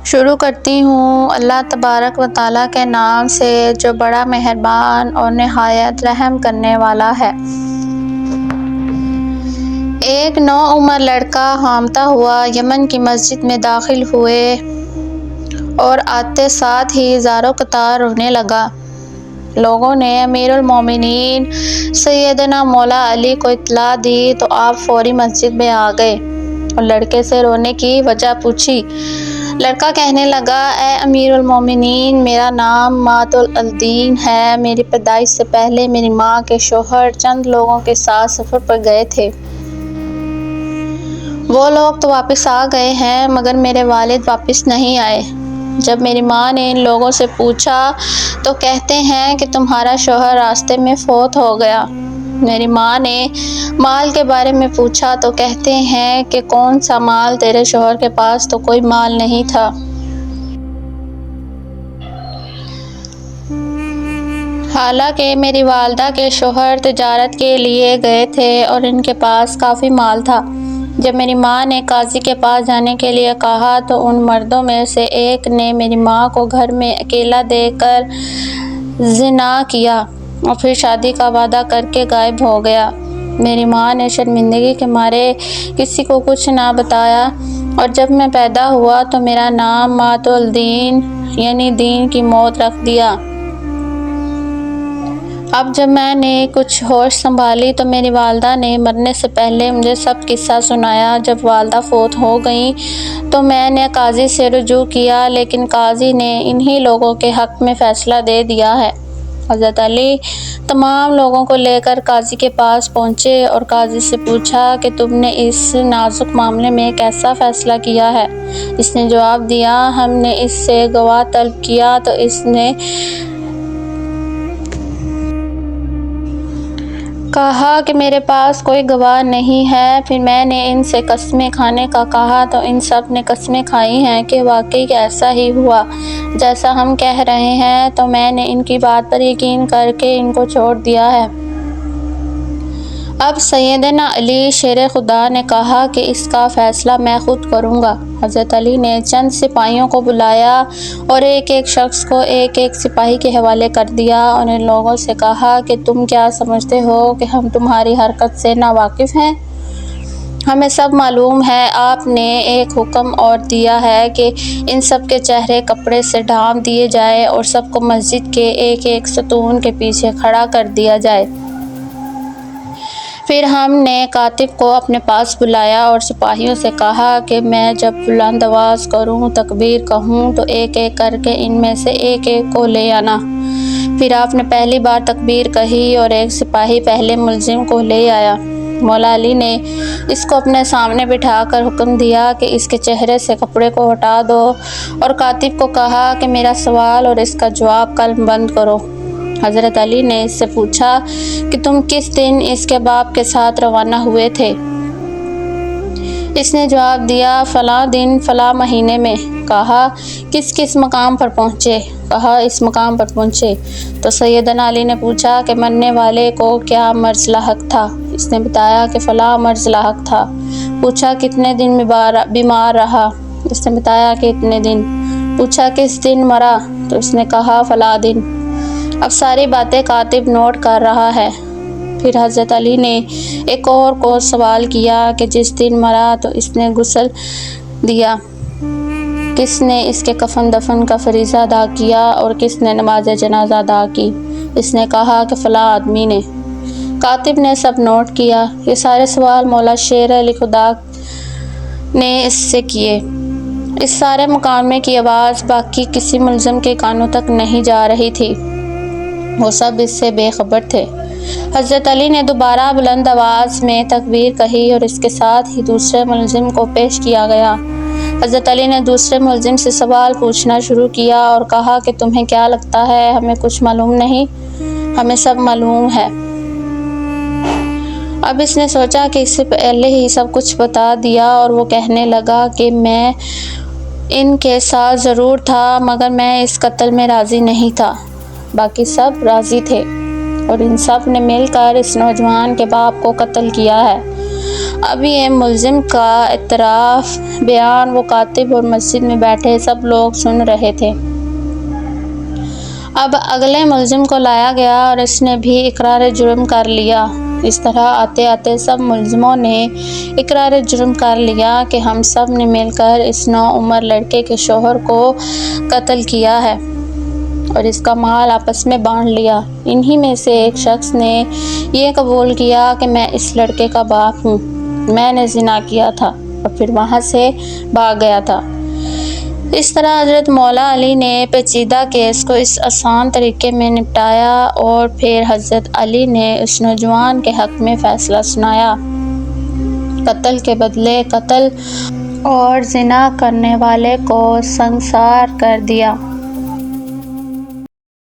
شروع کرتی ہوں اللہ تبارک و تعالیٰ کے نام سے جو بڑا مہربان اور نہایت رحم کرنے والا ہے۔ ایک نوعمر لڑکا ہامتا ہوا یمن کی مسجد میں داخل ہوئے اور آتے ساتھ ہی زاروں قطار رونے لگا۔ لوگوں نے امیر المومنین سیدنا مولا علی کو اطلاع دی تو آپ فوری مسجد میں آ گئے اور لڑکے سے رونے کی وجہ پوچھی۔ لڑکا کہنے لگا، اے امیر المومنین، میرا نام مات الدین ہے۔ میری پیدائش سے پہلے میری ماں کے شوہر چند لوگوں کے ساتھ سفر پر گئے تھے۔ وہ لوگ تو واپس آ گئے ہیں مگر میرے والد واپس نہیں آئے۔ جب میری ماں نے ان لوگوں سے پوچھا تو کہتے ہیں کہ تمہارا شوہر راستے میں فوت ہو گیا۔ میری ماں نے مال کے بارے میں پوچھا تو کہتے ہیں کہ کون سا مال، تیرے شوہر کے پاس تو کوئی مال نہیں تھا۔ حالانکہ میری والدہ کے شوہر تجارت کے لیے گئے تھے اور ان کے پاس کافی مال تھا۔ جب میری ماں نے قاضی کے پاس جانے کے لیے کہا تو ان مردوں میں سے ایک نے میری ماں کو گھر میں اکیلا دیکھ کر زنا کیا اور پھر شادی کا وعدہ کر کے غائب ہو گیا۔ میری ماں نے شرمندگی کے مارے کسی کو کچھ نہ بتایا اور جب میں پیدا ہوا تو میرا نام مات الدین یعنی دین کی موت رکھ دیا۔ اب جب میں نے کچھ ہوش سنبھالی تو میری والدہ نے مرنے سے پہلے مجھے سب قصہ سنایا۔ جب والدہ فوت ہو گئیں تو میں نے قاضی سے رجوع کیا لیکن قاضی نے انہی لوگوں کے حق میں فیصلہ دے دیا ہے۔ حضرت علی تمام لوگوں کو لے کر قاضی کے پاس پہنچے اور قاضی سے پوچھا کہ تم نے اس نازک معاملے میں کیسا فیصلہ کیا ہے؟ اس نے جواب دیا، ہم نے اس سے گواہ طلب کیا تو اس نے کہا کہ میرے پاس کوئی گواہ نہیں ہے۔ پھر میں نے ان سے قسمیں کھانے کا کہا تو ان سب نے قسمیں کھائی ہیں کہ واقعی ایسا ہی ہوا جیسا ہم کہہ رہے ہیں، تو میں نے ان کی بات پر یقین کر کے ان کو چھوڑ دیا ہے۔ اب سیدنا علی شیر خدا نے کہا کہ اس کا فیصلہ میں خود کروں گا۔ حضرت علی نے چند سپاہیوں کو بلایا اور ایک ایک شخص کو ایک ایک سپاہی کے حوالے کر دیا اور ان لوگوں سے کہا کہ تم کیا سمجھتے ہو کہ ہم تمہاری حرکت سے ناواقف ہیں؟ ہمیں سب معلوم ہے۔ آپ نے ایک حکم اور دیا ہے کہ ان سب کے چہرے کپڑے سے ڈھانپ دیے جائیں اور سب کو مسجد کے ایک ایک ستون کے پیچھے کھڑا کر دیا جائے۔ پھر ہم نے کاتب کو اپنے پاس بلایا اور سپاہیوں سے کہا کہ میں جب بلند آواز کروں، تکبیر کہوں تو ایک ایک کر کے ان میں سے ایک ایک کو لے آنا۔ پھر آپ نے پہلی بار تکبیر کہی اور ایک سپاہی پہلے ملزم کو لے آیا۔ مولا علی نے اس کو اپنے سامنے بٹھا کر حکم دیا کہ اس کے چہرے سے کپڑے کو ہٹا دو اور کاتب کو کہا کہ میرا سوال اور اس کا جواب قلم بند کرو۔ حضرت علی نے اس سے پوچھا کہ تم کس دن اس کے باپ کے ساتھ روانہ ہوئے تھے؟ اس نے جواب دیا، فلاں دن فلاں مہینے میں۔ کہا کس مقام پر پہنچے؟ کہا اس مقام پر پہنچے۔ تو سیدنا علی نے پوچھا کہ مرنے والے کو کیا مرض لاحق تھا؟ اس نے بتایا کہ فلاں مرض لاحق تھا۔ پوچھا کتنے دن بیمار رہا؟ اس نے بتایا کہ اتنے دن۔ پوچھا کس دن مرا؟ تو اس نے کہا فلاں دن۔ اب ساری باتیں کاتب نوٹ کر رہا ہے۔ پھر حضرت علی نے ایک اور کو سوال کیا کہ جس دن مرا تو اس نے غسل دیا، کس نے اس کے کفن دفن کا فریضہ ادا کیا اور کس نے نماز جنازہ ادا کی؟ اس نے کہا کہ فلاں آدمی نے۔ کاتب نے سب نوٹ کیا۔ یہ سارے سوال مولا شیر علی خدا نے اس سے کیے۔ اس سارے مکالمے کی آواز باقی کسی ملزم کے کانوں تک نہیں جا رہی تھی، وہ سب اس سے بے خبر تھے۔ حضرت علی نے دوبارہ بلند آواز میں تکبیر کہی اور اس کے ساتھ ہی دوسرے ملزم کو پیش کیا گیا۔ حضرت علی نے دوسرے ملزم سے سوال پوچھنا شروع کیا اور کہا کہ تمہیں کیا لگتا ہے ہمیں کچھ معلوم نہیں؟ ہمیں سب معلوم ہے۔ اب اس نے سوچا کہ اس سے پہلے ہی سب کچھ بتا دیا اور وہ کہنے لگا کہ میں ان کے ساتھ ضرور تھا مگر میں اس قتل میں راضی نہیں تھا۔ باقی سب راضی تھے اور ان سب نے مل کر اس نوجوان کے باپ کو قتل کیا ہے۔ اب یہ ملزم کا اعتراف بیان وہ کاتب اور مسجد میں بیٹھے سب لوگ سن رہے تھے۔ اب اگلے ملزم کو لایا گیا اور اس نے بھی اقرار جرم کر لیا۔ اس طرح آتے آتے سب ملزموں نے اقرار جرم کر لیا کہ ہم سب نے مل کر اس نوعمر لڑکے کے شوہر کو قتل کیا ہے اور اس کا مال آپس میں بانٹ لیا۔ انہی میں سے ایک شخص نے یہ قبول کیا کہ میں اس لڑکے کا باپ ہوں، میں نے زنا کیا تھا اور پھر وہاں سے بھاگ گیا تھا۔ اس طرح حضرت مولا علی نے پیچیدہ کیس کو اس آسان طریقے میں نپٹایا اور پھر حضرت علی نے اس نوجوان کے حق میں فیصلہ سنایا، قتل کے بدلے قتل اور زنا کرنے والے کو سنسار کر دیا۔